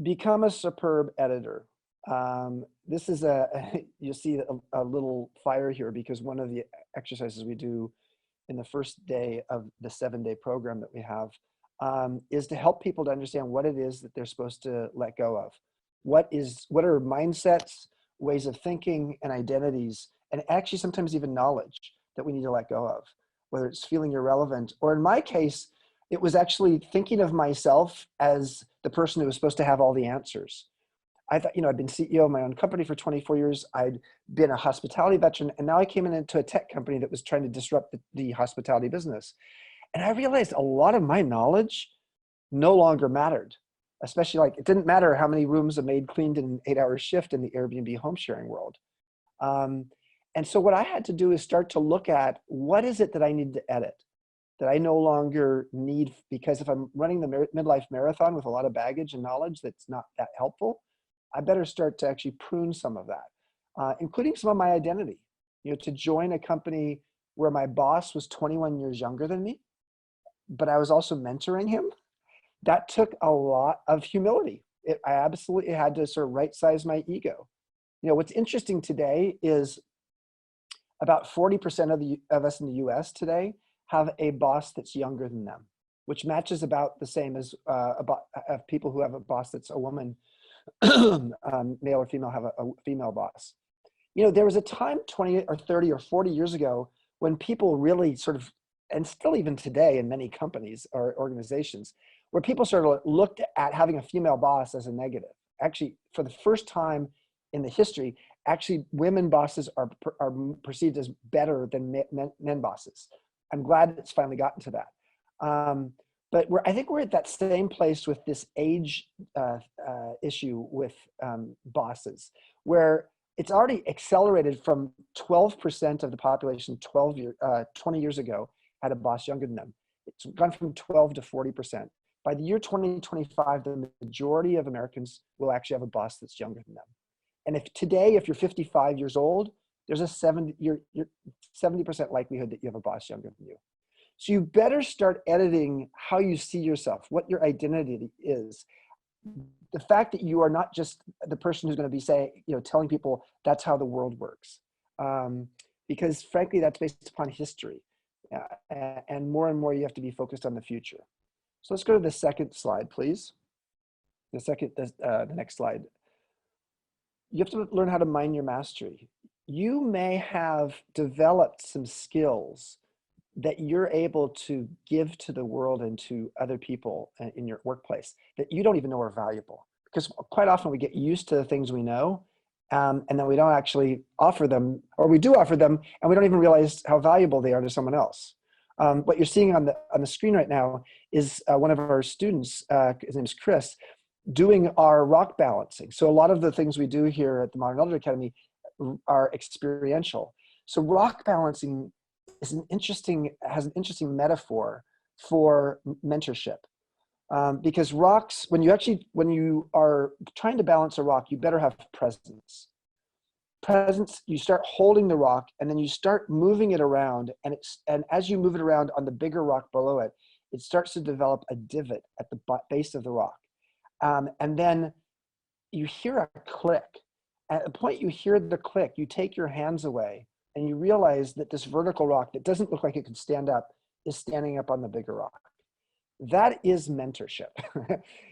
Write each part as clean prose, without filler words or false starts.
Become a superb editor. This is you see a little fire here because one of the exercises we do in the first day of the 7-day program that we have is to help people to understand what it is that they're supposed to let go of. What are mindsets, ways of thinking, and identities, and actually sometimes even knowledge that we need to let go of, whether it's feeling irrelevant, or in my case, it was actually thinking of myself as the person who was supposed to have all the answers. I thought, I'd been CEO of my own company for 24 years. I'd been a hospitality veteran, and now I came into a tech company that was trying to disrupt the hospitality business. And I realized a lot of my knowledge no longer mattered, especially it didn't matter how many rooms a maid cleaned in an 8-hour shift in the Airbnb home sharing world. And so what I had to do is start to look at what is it that I need to edit, that I no longer need, because if I'm running the midlife marathon with a lot of baggage and knowledge that's not that helpful, I better start to actually prune some of that, including some of my identity. To join a company where my boss was 21 years younger than me, but I was also mentoring him, that took a lot of humility. I absolutely had to sort of right-size my ego. What's interesting today is about 40% of us in the US today have a boss that's younger than them, which matches about the same as of people who have a boss that's a woman, male or female, have a female boss. There was a time 20 or 30 or 40 years ago when people really sort of, and still even today in many companies or organizations, where people sort of looked at having a female boss as a negative. Actually, for the first time in the history, actually women bosses are perceived as better than men bosses. I'm glad it's finally gotten to that. But I think we're at that same place with this age issue with bosses, where it's already accelerated from 12% of the population 20 years ago had a boss younger than them. It's gone from 12 to 40%. By the year 2025, the majority of Americans will actually have a boss that's younger than them. And if you're 55 years old, there's a 70% likelihood that you have a boss younger than you. So you better start editing how you see yourself, what your identity is. The fact that you are not just the person who's going to be telling people that's how the world works. Because frankly, that's based upon history. And more you have to be focused on the future. So let's go to the second slide, please. The next slide. You have to learn how to mine your mastery. You may have developed some skills that you're able to give to the world and to other people in your workplace that you don't even know are valuable. Because quite often we get used to the things we know, and then we don't actually offer them, or we do offer them, and we don't even realize how valuable they are to someone else. What you're seeing on the screen right now is one of our students, his name is Chris, doing our rock balancing. So a lot of the things we do here at the Modern Elder Academy are experiential. So rock balancing has an interesting metaphor for mentorship. Because rocks, when you are trying to balance a rock, you better have presence. Presence, you start holding the rock and then you start moving it around, and as you move it around on the bigger rock below it, it starts to develop a divot at the base of the rock. And then you hear a click. At the point you hear the click, you take your hands away and you realize that this vertical rock that doesn't look like it could stand up is standing up on the bigger rock. That is mentorship.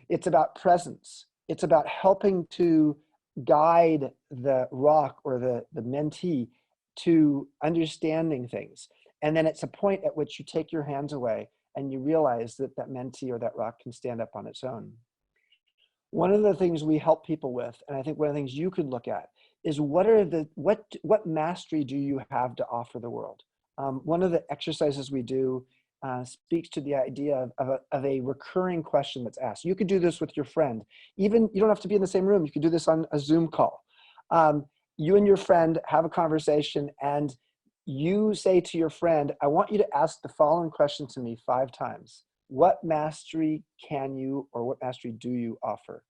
It's about presence. It's about helping to guide the rock or the mentee to understanding things. And then it's a point at which you take your hands away and you realize that mentee or that rock can stand up on its own. One of the things we help people with, and I think one of the things you could look at, is what mastery do you have to offer the world? One of the exercises we do speaks to the idea of a recurring question that's asked. You could do this with your friend. Even, you don't have to be in the same room. You could do this on a Zoom call. You and your friend have a conversation and you say to your friend, I want you to ask the following question to me 5 times. What mastery can you, or what mastery do you offer?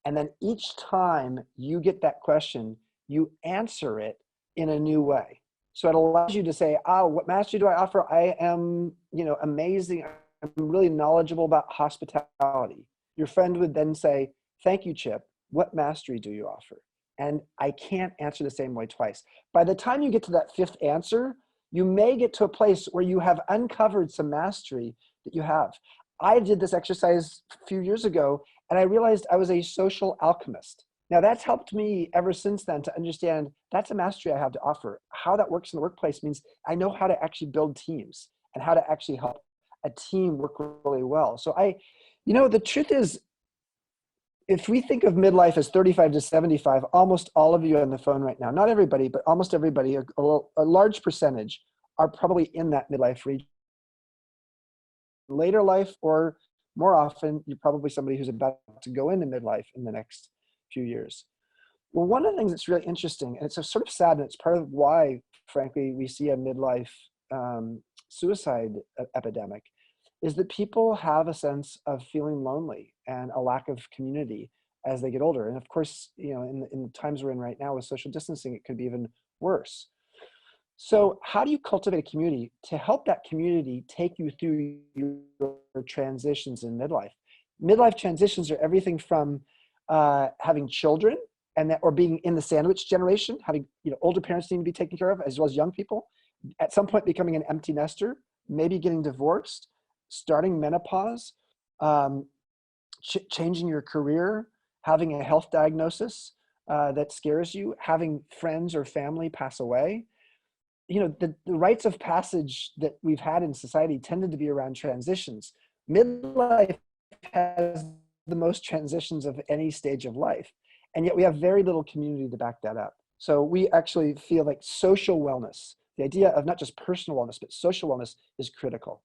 And then each time you get that question, you answer it in a new way. So it allows you to say, oh, what mastery do I offer? I am, amazing. I'm really knowledgeable about hospitality. Your friend would then say, thank you, Chip. What mastery do you offer? And I can't answer the same way twice. By the time you get to that fifth answer, you may get to a place where you have uncovered some mastery that you have. I did this exercise a few years ago, and I realized I was a social alchemist. Now that's helped me ever since then to understand that's a mastery I have to offer. How that works in the workplace means I know how to actually build teams and how to actually help a team work really well. So the truth is, if we think of midlife as 35 to 75, almost all of you on the phone right now, not everybody, but almost everybody, a large percentage are probably in that midlife region. Later life, or more often, you're probably somebody who's about to go into midlife in the next few years. Well, one of the things that's really interesting, and it's sort of sad, and it's part of why, frankly, we see a midlife suicide epidemic, is that people have a sense of feeling lonely and a lack of community as they get older. And of course, in the times we're in right now with social distancing, it could be even worse. So how do you cultivate a community to help that community take you through your transitions in midlife? Midlife transitions are everything from having children or being in the sandwich generation, having older parents need to be taken care of, as well as young people. At some point becoming an empty nester, maybe getting divorced, starting menopause, changing your career, having a health diagnosis that scares you, having friends or family pass away. The rites of passage that we've had in society tended to be around transitions. Midlife has the most transitions of any stage of life, and yet we have very little community to back that up. So we actually feel like social wellness, the idea of not just personal wellness, but social wellness, is critical.